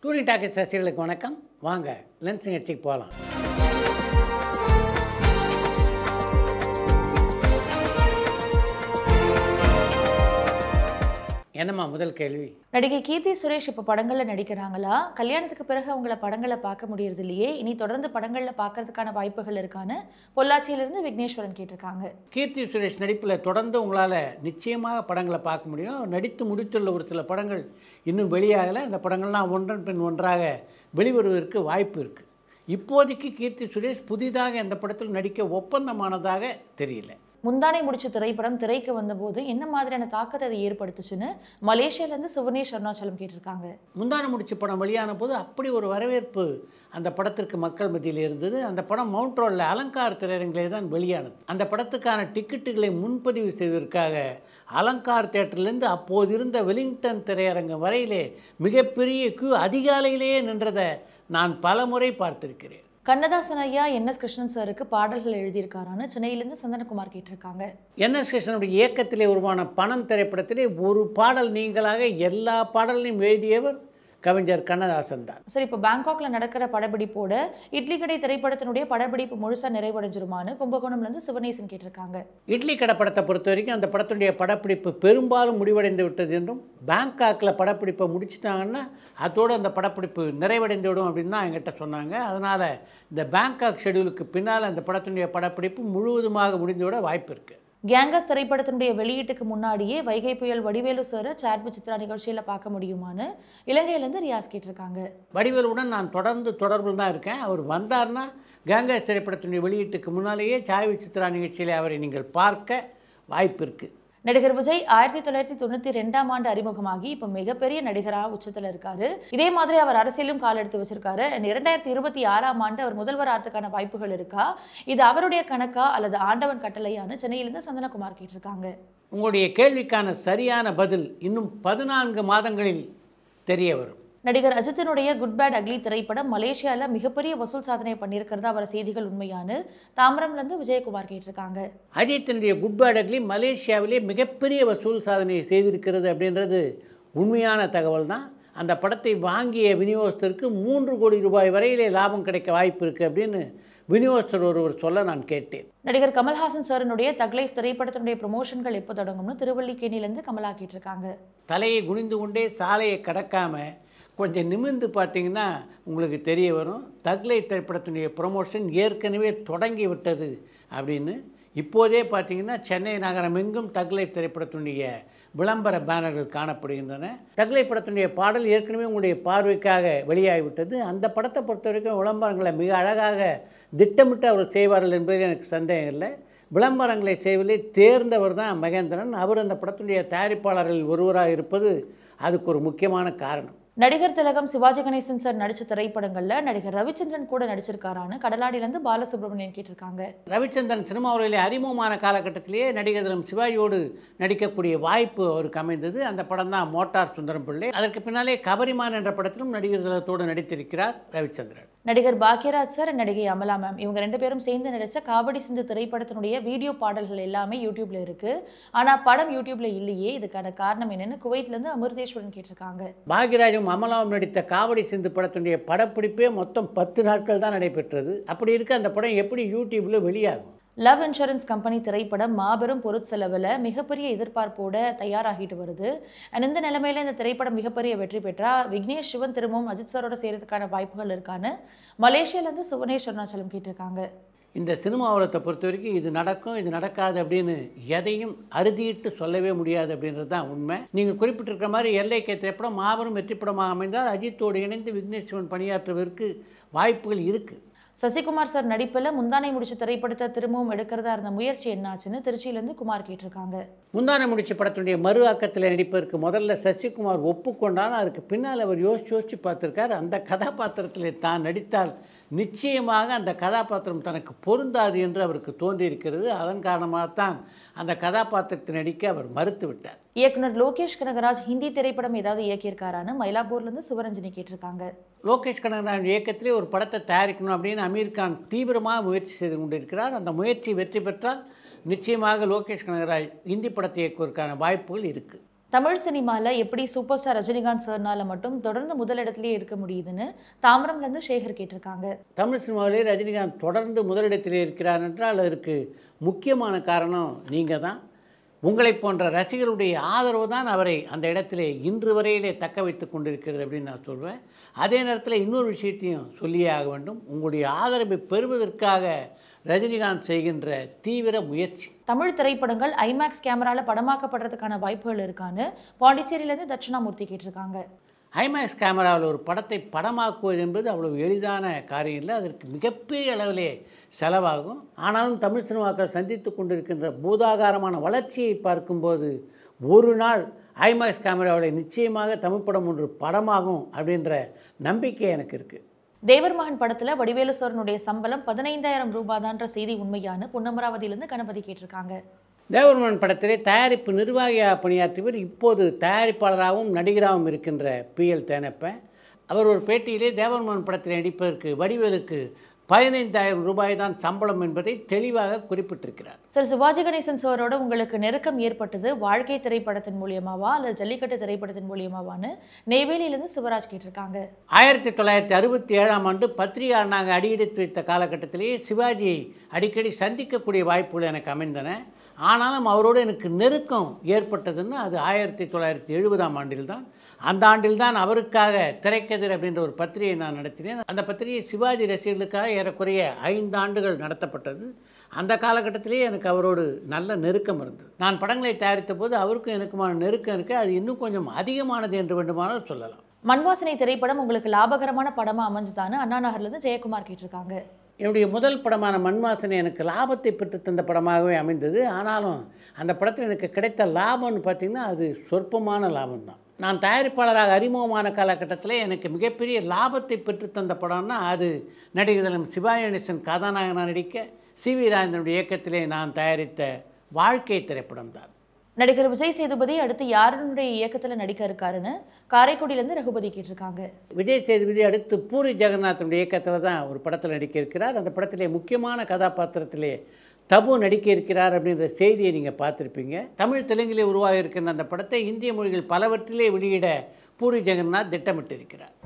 Touring talkies ரசிகர்களுக்கு வணக்கம். வாங்க லென்ஸ் நிகழ்ச்சிக்கு போகலாம். என்னம்மா முதல் கேள்வி? நடிகை கீர்த்தி சுரேஷ் இப்போ படங்களில் நடிக்கிறாங்களா? கல்யாணத்துக்கு பிறகு அவங்கள படங்களை பார்க்க முடியறது இல்லையே, இனி தொடர்ந்து படங்களில் பார்க்கறதுக்கான வாய்ப்புகள் இருக்கான்னு பொள்ளாச்சியிலிருந்து விக்னேஸ்வரன் கேட்டிருக்காங்க. கீர்த்தி சுரேஷ் நடிப்பில் தொடர்ந்து உங்களால் நிச்சயமாக படங்களை பார்க்க முடியும். நடித்து முடித்துள்ள ஒரு சில படங்கள் இன்னும் வெளியாகலை. அந்த படங்கள்லாம் ஒன்றன் பின் ஒன்றாக வெளிவருவதற்கு வாய்ப்பு இருக்குது. இப்போதைக்கு கீர்த்தி சுரேஷ் புதிதாக எந்த படத்தில் நடிக்க ஒப்பந்தமானதாக தெரியல. முந்தானை முடிச்ச திரைப்படம் திரைக்கு வந்தபோது என்ன மாதிரியான தாக்கத்தை அது ஏற்படுத்துச்சுன்னு மலேசியாவிலேருந்து சுவனேஷ் அருணாச்சலம் கேட்டிருக்காங்க. முந்தானை முடிச்ச படம் வெளியான போது அப்படி ஒரு வரவேற்பு அந்த படத்திற்கு மக்கள் மத்தியில் இருந்தது. அந்த படம் மவுண்ட் ரோடில் அலங்கார் திரையரங்கிலே தான் வெளியானது. அந்த படத்துக்கான டிக்கெட்டுகளை முன்பதிவு செய்வதற்காக அலங்கார் தேட்டர்லேருந்து அப்போது இருந்த வெலிங்டன் திரையரங்கம் வரையிலே மிகப்பெரிய கியூ அதிகாலையிலேயே நின்றதை நான் பல முறை பார்த்திருக்கிறேன். கண்ணதாசன் ஐயா என்.எஸ். கிருஷ்ணன் சாருக்கு பாடல்கள் எழுதியிருக்காரான்னு சென்னையிலேருந்து சந்தனகுமார் கேட்டிருக்காங்க. என்.எஸ். கிருஷ்ணனுடைய இயக்கத்திலே உருவான பணம் திரைப்படத்திலே ஒரு பாடல் நீங்களாக எல்லா பாடலையும் எழுதியவர் கவிஞர் கண்ணதாசன் தான். சரி, இப்போ பேங்காக்ல நடக்கிற படப்பிடிப்போட இட்லி கடை திரைப்படத்தினுடைய படப்பிடிப்பு முழுசா நிறைவடைஞ்சிருமான்னு கும்பகோணம்லேருந்து சிவனேசன் கேட்டிருக்காங்க. இட்லி கடை படத்தை பொறுத்த வரைக்கும் அந்த படத்துடைய படப்பிடிப்பு பெரும்பாலும் முடிவடைந்து விட்டது என்றும், பேங்காக்கில் படப்பிடிப்பை முடிச்சிட்டாங்கன்னா அதோடு அந்த படப்பிடிப்பு நிறைவடைந்து விடும் அப்படின்னு தான் என்கிட்ட சொன்னாங்க. அதனால் இந்த பேங்காக் ஷெடியூலுக்கு பின்னால் அந்த படத்தினுடைய படப்பிடிப்பு முழுவதுமாக முடிந்துவிட வாய்ப்பு இருக்குது. கேங்கஸ் திரைப்படத்தினுடைய வெளியீட்டுக்கு முன்னாடியே வைகை புயல் வடிவேலு சாரை சாட் சித்ரா நிகழ்ச்சியில் பார்க்க முடியுமான்னு இலங்கையிலேருந்து ரியாஸ் கேட்டிருக்காங்க. வடிவேலுடன் நான் தொடர்பில் தான் இருக்கேன். அவர் வந்தார்னா கேங்கஸ் திரைப்படத்தினுடைய வெளியீட்டுக்கு முன்னாலேயே சாய் சித்ரா நிகழ்ச்சியில் அவரை நீங்கள் பார்க்க வாய்ப்பு இருக்குது. நடிகர் விஜய் 1992 அறிமுகமாகி இப்போ மிகப்பெரிய நடிகராக உச்சத்தில் இருக்காரு. இதே மாதிரி அவர் அரசியலும் கால் எடுத்து வச்சிருக்காரு. 2026 அவர் முதல்வர் ஆத்துக்கான வாய்ப்புகள் இருக்கா? இது அவருடைய கணக்கா அல்லது ஆண்டவன் கட்டளையான்னு சென்னையிலிருந்து சந்தனகுமார் கேட்டிருக்காங்க. உங்களுடைய கேள்விக்கான சரியான பதில் இன்னும் 14 மாதங்களில் தெரிய வரும். நடிகர் அஜித்தினுடைய குட் பேட் அக்லி திரைப்படம் மலேசியாவில் மிகப்பெரிய வசூல் சாதனை பண்ணியிருக்கிறதா வர செய்திகள் உண்மையானு தாம்பரம்லேருந்து விஜயகுமார் கேட்டிருக்காங்க. அஜித்தினுடைய குட் பேட் அக்லி மலேசியாவிலே மிகப்பெரிய வசூல் சாதனையை செய்திருக்கிறது அப்படின்றது உண்மையான தகவல் தான். அந்த படத்தை வாங்கிய விநியோகஸ்தருக்கு 3 கோடி ரூபாய் வரையிலே லாபம் கிடைக்க வாய்ப்பு இருக்குது அப்படின்னு விநியோகஸ்தர் ஒருவர் சொல்ல நான் கேட்டேன். நடிகர் கமல்ஹாசன் சாரனுடைய தக்லைஃப் திரைப்படத்தினுடைய ப்ரமோஷன்கள் எப்போ தொடங்கும்னு திருவள்ளிக்கேணியிலேருந்து கமலா கேட்டிருக்காங்க. தலையை குனிந்து கொண்டே சாலையை கடக்காமல் கொஞ்சம் நிமிர்ந்து பார்த்தீங்கன்னா உங்களுக்கு தெரிய வரும். தக்லைஃப் திரைப்படத்தினுடைய ப்ரொமோஷன் ஏற்கனவே தொடங்கி விட்டது அப்படின்னு. இப்போதே பார்த்தீங்கன்னா சென்னை நகரம் எங்கும் தக்லைஃப் திரைப்படத்தினுடைய விளம்பர பேனர்கள் காணப்படுகின்றன. தக்லைஃப் படத்தினுடைய பாடல் ஏற்கனவே உங்களுடைய பார்வைக்காக வெளியாகிவிட்டது. அந்த படத்தை பொறுத்த வரைக்கும் விளம்பரங்களை மிக அழகாக திட்டமிட்டு அவர் செய்வார்கள் என்பது எனக்கு சந்தேகம் இல்லை. விளம்பரங்களை செய்வதிலே தேர்ந்தவர் தான் மகேந்திரன். அவர் அந்த படத்தினுடைய தயாரிப்பாளர்களில் ஒருவராக இருப்பது அதுக்கு ஒரு முக்கியமான காரணம். நடிகர் திலகம் சிவாஜி கணேசன் சார் நடித்த திரைப்படங்களில் நடிகர் ரவிச்சந்திரன் கூட நடிச்சிருக்காரான்னு கடலாடியிலேருந்து பாலசுப்ரமணியன் கேட்டிருக்காங்க. ரவிச்சந்திரன் சினிமாவிலே அறிமுகமான காலகட்டத்திலேயே நடிகர் திலகம் சிவாஜியோடு நடிக்கக்கூடிய வாய்ப்பு அவருக்கு அமைந்தது. அந்த படம் தான் மோட்டார் சுந்தரம் பிள்ளை. அதற்கு பின்னாலே கபரிமான் என்ற படத்திலும் நடிகர் திலகத்தோடு நடித்திருக்கிறார் ரவிச்சந்திரன். நடிகர் பாக்யராஜ் சார், நடிகை அமலா மேம் இவங்க 2 பேரும் சேர்ந்து நடித்த காவடி சிந்து திரைப்படத்தினுடைய வீடியோ பாடல்கள் எல்லாமே யூடியூப்ல இருக்கு. ஆனால் படம் யூடியூப்ல இல்லையே, இதுக்கான காரணம் என்னன்னு குவைத்லேருந்து அமிர்தேஸ்வரன் கேட்டிருக்காங்க. பாக்யராஜும் அமலாவும் நடித்த காவடி சிந்து படத்தினுடைய படப்பிடிப்பே மொத்தம் 10 நாட்கள் தான் நடைபெற்றது. அப்படி இருக்க அந்த படம் எப்படி யூடியூப்ல வெளியாகும்? லவ் இன்சூரன்ஸ் கம்பெனி திரைப்படம் மாபெரும் பொருட்செலவில் மிகப்பெரிய எதிர்பார்ப்போட தயாராகிட்டு வருது. இந்த நிலைமையில இந்த திரைப்படம் மிகப்பெரிய வெற்றி பெற்றா விக்னேஷ் சிவன் திரும்பவும் அஜித் சாரோட செய்யறதுக்கான வாய்ப்புகள் இருக்கான்னு மலேசியாவிலேருந்து சுவனேஷ் அருணாச்சலம் கேட்டிருக்காங்க. இந்த சினிமா உலகத்தை பொறுத்த வரைக்கும் இது நடக்கும் இது நடக்காது அப்படின்னு எதையும் அறுதிட்டு சொல்லவே முடியாது அப்படின்றது தான் உண்மை. நீங்கள் குறிப்பிட்டிருக்கிற மாதிரி எல்லைக்கே திரைப்படம் மாபெரும் வெற்றி படமாக அமைந்தால் அஜித்தோடு இணைந்து விக்னேஷ் சிவன் பணியாற்றுவதற்கு வாய்ப்புகள் இருக்குது. சசிகுமார் சார் நடிப்பில் முந்தானை முடிச்ச திரைப்படத்தை திரும்பவும் எடுக்கிறதா இருந்த முயற்சி என்னாச்சுன்னு திருச்சியிலேருந்து குமார் கேட்டிருக்காங்க. முந்தானை முடிச்ச படத்தினுடைய மறு ஆக்கத்தில் நடிப்பதற்கு முதல்ல சசிகுமார் ஒப்புக்கொண்டாலும் அதுக்கு பின்னால் அவர் யோசிச்சு பார்த்துருக்கார். அந்த கதாபாத்திரத்தில் தான் நடித்தால் நிச்சயமாக அந்த கதாபாத்திரம் தனக்கு பொருந்தாது என்று அவருக்கு தோன்றியிருக்கிறது. அதன் காரணமாகத்தான் அந்த கதாபாத்திரத்தை நடிக்க அவர் மறுத்து விட்டார். இயக்குனர் லோகேஷ் கனகராஜ் ஹிந்தி திரைப்படம் ஏதாவது இயக்கியிருக்காரான்னு மயிலாப்பூர்லேருந்து சுவரஞ்சனி கேட்டிருக்காங்க. லோகேஷ் கனகராஜ் இயக்கத்திலே ஒரு படத்தை தயாரிக்கணும் அப்படின்னு அமீர் கான் தீவிரமாக முயற்சி செய்து கொண்டிருக்கிறார். அந்த முயற்சி வெற்றி பெற்றால் நிச்சயமாக லோகேஷ் கனகராஜ் ஹிந்தி படத்தை இயக்குவதற்கான வாய்ப்புகள் இருக்குது. தமிழ் சினிமாவில் எப்படி சூப்பர் ஸ்டார் ரஜினிகாந்த் சார்னால மட்டும் தொடர்ந்து முதலிடத்திலே இருக்க முடியுதுன்னு தாம்பரம்லேருந்து சேகர் கேட்டிருக்காங்க. தமிழ் சினிமாவிலே ரஜினிகாந்த் தொடர்ந்து முதலிடத்திலே இருக்கிறார் என்றால் அதற்கு முக்கியமான காரணம் நீங்கள் தான். உங்களை போன்ற ரசிகருடைய ஆதரவு தான் அவரை அந்த இடத்திலே இன்று வரையிலே தக்க வைத்து கொண்டிருக்கிறது அப்படின்னு நான் சொல்வேன். அதே நேரத்தில் இன்னொரு விஷயத்தையும் சொல்லியே ஆக வேண்டும். உங்களுடைய ஆதரவை பெறுவதற்காக ரஜினிகாந்த் செய்கின்ற தீவிர முயற்சி. தமிழ் திரைப்படங்கள் ஐமேக்ஸ் கேமராவில் படமாக்கப்படுறதுக்கான வாய்ப்புகள் இருக்கான்னு பாண்டிச்சேரியிலேருந்து தட்சிணாமூர்த்தி கேட்டிருக்காங்க. ஐமேக்ஸ் கேமராவில் ஒரு படத்தை படமாக்குவது என்பது அவ்வளவு எளிதான காரியம் இல்லை. அதற்கு மிகப்பெரிய அளவிலே செலவாகும். ஆனாலும் தமிழ் சினிமாக்கள் சந்தித்து கொண்டிருக்கின்ற பூதாகாரமான வளர்ச்சியை பார்க்கும்போது ஒரு நாள் ஐமேக்ஸ் கேமராவில் நிச்சயமாக தமிழ் படம் ஒன்று படமாகும் அப்படின்ற நம்பிக்கை எனக்கு இருக்குது. தேவர் மகன் படத்தில் வடிவேலு சாரனுடைய சம்பளம் 15,000 ரூபாய் தான்ற செய்தி உண்மையான பொன்னமராவதியிலேருந்து கணபதி கேட்டிருக்காங்க. தேவர்மன் படத்திலே தயாரிப்பு நிர்வாகியாக பணியாற்றியவர் இப்போது தயாரிப்பாளராகவும் நடிகராகவும் இருக்கின்ற PL தேனப்பன். அவர் ஒரு பேட்டியிலே தேவர்மன் படத்தில் நடிப்பதற்கு வடிவேலுக்கு 15,000 ரூபாய் தான் சம்பளம் என்பதை தெளிவாக குறிப்பிட்டிருக்கிறார். சார், சிவாஜி கணேசன் சாரோட உங்களுக்கு நெருக்கம் ஏற்பட்டது வாழ்க்கை திரைப்படத்தின் மூலியமாவா அல்லது ஜல்லிக்கட்டு திரைப்படத்தின் மூலியமாவான்னு நெய்வேலியிலேருந்து சிவராஜ் கேட்டிருக்காங்க. 1967ஆம் ஆண்டு பத்திரிகை நாங்கள் அடியெடுத்து வைத்த காலகட்டத்திலேயே சிவாஜியை அடிக்கடி சந்திக்கக்கூடிய வாய்ப்புகள் எனக்கு அமைந்தன. ஆனாலும் அவரோடு எனக்கு நெருக்கம் ஏற்பட்டதுன்னு அது 1970ஆம் ஆண்டில் தான். அந்த ஆண்டில் தான் அவருக்காக திரைக்கதிர் அப்படின்ற ஒரு பத்திரிகை நான் நடத்தினேன். அந்த பத்திரிகை சிவாஜி ரசிகர்களுக்காக ஏறக்குறைய 5 ஆண்டுகள் நடத்தப்பட்டது. அந்த காலகட்டத்திலேயே எனக்கு அவரோடு நல்ல நெருக்கம் இருந்தது. நான் படங்களை தயாரித்த போது அவருக்கும் எனக்குமான நெருக்கம் இருக்குது. அது இன்னும் கொஞ்சம் அதிகமானது என்று வேண்டுமானால் சொல்லலாம். மண்வாசனை திரைப்படம் உங்களுக்கு லாபகரமான படமாக அமைஞ்சுதான்னு அண்ணா நகர்லேருந்து ஜெயக்குமார் கேட்டிருக்காங்க. என்னுடைய முதல் படமான மண்வாசனை எனக்கு லாபத்தை பெற்று தந்த படமாகவே அமைந்தது. ஆனாலும் அந்த படத்தில் எனக்கு கிடைத்த லாபம்னு பார்த்திங்கன்னா அது சொற்பமான லாபம் தான். நான் தயாரிப்பாளராக அறிமுகமான காலகட்டத்தில் எனக்கு மிகப்பெரிய லாபத்தை பெற்று தந்த படம்னா அது நடிகர் சிவாஜி கணேசன் கதாநாயகனாக நடிக்க CV ராஜேந்திரனுடைய இயக்கத்திலே நான் தயாரித்த வாழ்க்கை திரைப்படம் தான். நடிகர் விஜய் சேதுபதி அடுத்து யாருடைய இயக்கத்தில் நடிக்க இருக்காருன்னு காரைக்குடியிலேருந்து ரகுபதி கேட்டிருக்காங்க. விஜய் சேதுபதி அடுத்து பூரி ஜெகநாதனுடைய இயக்கத்தில் தான் ஒரு படத்தில் நடிக்க இருக்கிறார். அந்த படத்திலே முக்கியமான கதாபாத்திரத்திலே தபு நடிக்க இருக்கிறார் அப்படின்ற செய்தியை நீங்கள் பார்த்துருப்பீங்க. தமிழ் தெலுங்கிலே உருவாகி இருக்கின்ற அந்த படத்தை இந்திய மொழிகள் பலவற்றிலே வெளியிட பூரி ஜெகநாத் திட்டமிட்டிருக்கிறார்.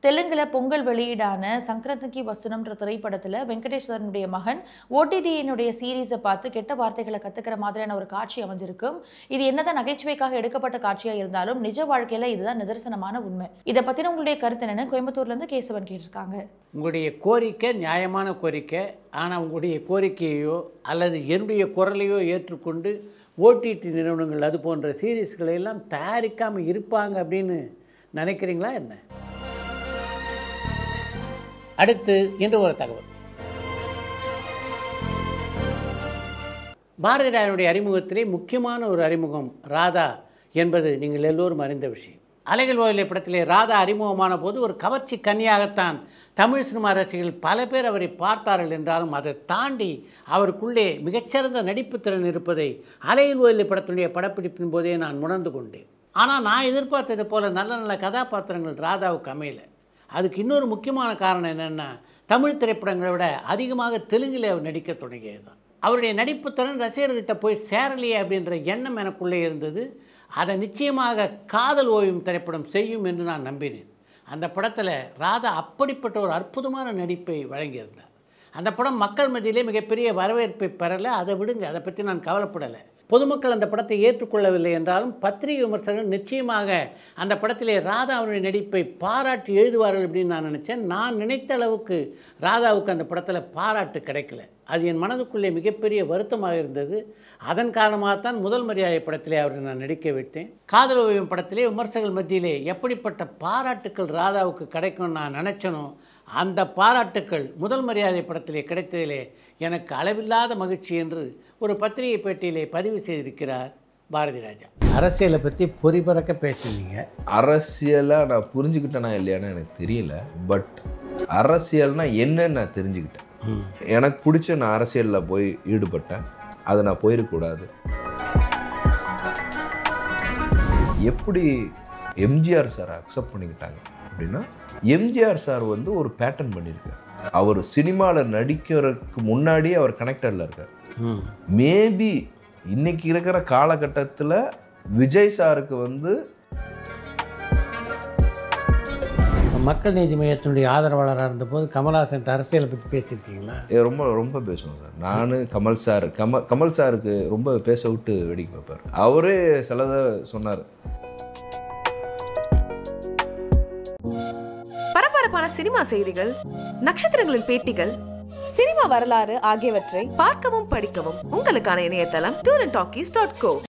தெலுங்குல பொங்கல் வெளியீடான சங்கரந்திக்கு வஸ்துனம்ன்ற திரைப்படத்தில் வெங்கடேஸ்வரனுடைய மகன் OTT-னுடைய சீரீஸை பார்த்து கெட்ட வார்த்தைகளை கற்றுக்கிற மாதிரியான ஒரு காட்சி அமைஞ்சிருக்கும். இது என்னதான் நகைச்சுவைக்காக எடுக்கப்பட்ட காட்சியாக இருந்தாலும் நிஜ வாழ்க்கையில் இதுதான் நிதர்சனமான உண்மை. இதை பற்றின உங்களுடைய கருத்து என்னன்னு கோயம்புத்தூர்லேருந்து கேசவன் கேட்டிருக்காங்க. உங்களுடைய கோரிக்கை நியாயமான கோரிக்கை. ஆனால் உங்களுடைய கோரிக்கையோ அல்லது என்னுடைய குரலையோ ஏற்றுக்கொண்டு OTT நிறுவனங்கள் அது போன்ற சீரீஸ்களை எல்லாம் தயாரிக்காமல் இருப்பாங்க அப்படின்னு நினைக்கிறீங்களா என்ன? அடுத்து இன்று ஒரு தகவல். பாரதி ராஜனுடைய அறிமுகத்திலே முக்கியமான ஒரு அறிமுகம் ராதா என்பது நீங்கள் எல்லோரும் அறிந்த விஷயம். அலைகள் ஓயிலை படத்திலே ராதா அறிமுகமான போது ஒரு கவர்ச்சி கன்னியாகத்தான் தமிழ் சினிமா ரசிகர்கள் பல பேர் அவரை பார்த்தார்கள் என்றாலும் அதை தாண்டி அவருக்குள்ளே மிகச்சிறந்த நடிப்பு திறன் இருப்பதை அலைகள் ஓயிலை படத்தினுடைய படப்பிடிப்பின் போதே நான் உணர்ந்து கொண்டேன். ஆனால் நான் எதிர்பார்த்தது போல நல்ல நல்ல கதாபாத்திரங்கள் ராதாவுக்கு அமையலை. அதுக்கு இன்னொரு முக்கியமான காரணம் என்னென்னா தமிழ் திரைப்படங்களை விட அதிகமாக தெலுங்கில் அவர் நடிக்க தொடங்கியது தான். அவருடைய நடிப்பு திறன் ரசிகர்கிட்ட போய் சேரலையே அப்படின்ற எண்ணம் எனக்குள்ளே இருந்தது. அதை நிச்சயமாக காதல் ஓவியம் திரைப்படம் செய்யும் என்று நான் நம்பினேன். அந்த படத்தில் ராதா அப்படிப்பட்ட ஒரு அற்புதமான நடிப்பை வழங்கியிருந்தார். அந்த படம் மக்கள் மத்தியிலே மிகப்பெரிய வரவேற்பை பெறலை. அதை விடுங்க, அதை பற்றி நான் கவலைப்படலை. பொதுமக்கள் அந்த படத்தை ஏற்றுக்கொள்ளவில்லை என்றாலும் பத்திரிகை விமர்சகர்கள் நிச்சயமாக அந்த படத்திலே ராதா அவருடைய நடிப்பை பாராட்டி எழுதுவார்கள் அப்படின்னு நான் நினச்சேன். நான் நினைத்த அளவுக்கு ராதாவுக்கு அந்த படத்தில் பாராட்டு கிடைக்கல. அது என் மனதுக்குள்ளே மிகப்பெரிய வருத்தமாக இருந்தது. அதன் காரணமாகத்தான் முதல் மரியாதை படத்திலே அவரை நான் நடிக்க வைத்தேன். காதல் ஓவியம் படத்திலே விமர்சகர்கள் மத்தியிலே எப்படிப்பட்ட பாராட்டுக்கள் ராதாவுக்கு கிடைக்கும்னு நான் நினச்சனோ அந்த பாராட்டுக்கள் முதல் மரியாதை படத்திலே கிடைத்ததிலே எனக்கு அளவில்லாத மகிழ்ச்சி என்று ஒரு பத்திரிகை பேட்டியிலே பதிவு செய்திருக்கிறார் பாரதி ராஜா. அரசியலை பற்றி பொறிபறக்க பேசுனீங்க. அரசியலாக நான் புரிஞ்சுக்கிட்டேனா இல்லையான்னு எனக்கு தெரியல. பட் அரசியல்னா என்னன்னு நான் தெரிஞ்சுக்கிட்டேன். எனக்கு பிடிச்ச நான் அரசியலில் போய் ஈடுபட்டேன். அதை நான் போயிடக்கூடாது. எப்படி எம்ஜிஆர் சாரை அக்செப்ட் பண்ணிக்கிட்டாங்க அப்படின்னா எம்ஜிஆர் சார் வந்து ஒரு பேட்டர்ன் பண்ணியிருக்கார். அவர் சினிமாவில் நடிக்கிறதுக்கு முன்னாடியே அவர் கனெக்டடில் இருக்கார். மேபி இன்னைக்கு இருக்கிற காலகட்டத்தில் விஜய் சாருக்கு வந்து மக்கள் நீதி மையத்தினுடைய ஆதரவாளராக இருந்தபோது கமல்ஹாசன் அரசியலை பற்றி பேசியிருக்கீங்களா? ரொம்ப ரொம்ப பேசுவேன் சார். நான் கமல் சாருக்கு ரொம்ப பேச விட்டு வெடிக்க வைப்பார். அவரே சிலதை சொன்னார். பரபரப்பான சினிமா செய்திகள், நட்சத்திரங்களின் பேட்டிகள், சினிமா வரலாறு ஆகியவற்றை பார்க்கவும் படிக்கவும் உங்களுக்கான இணையதளம் tourantalkies.co.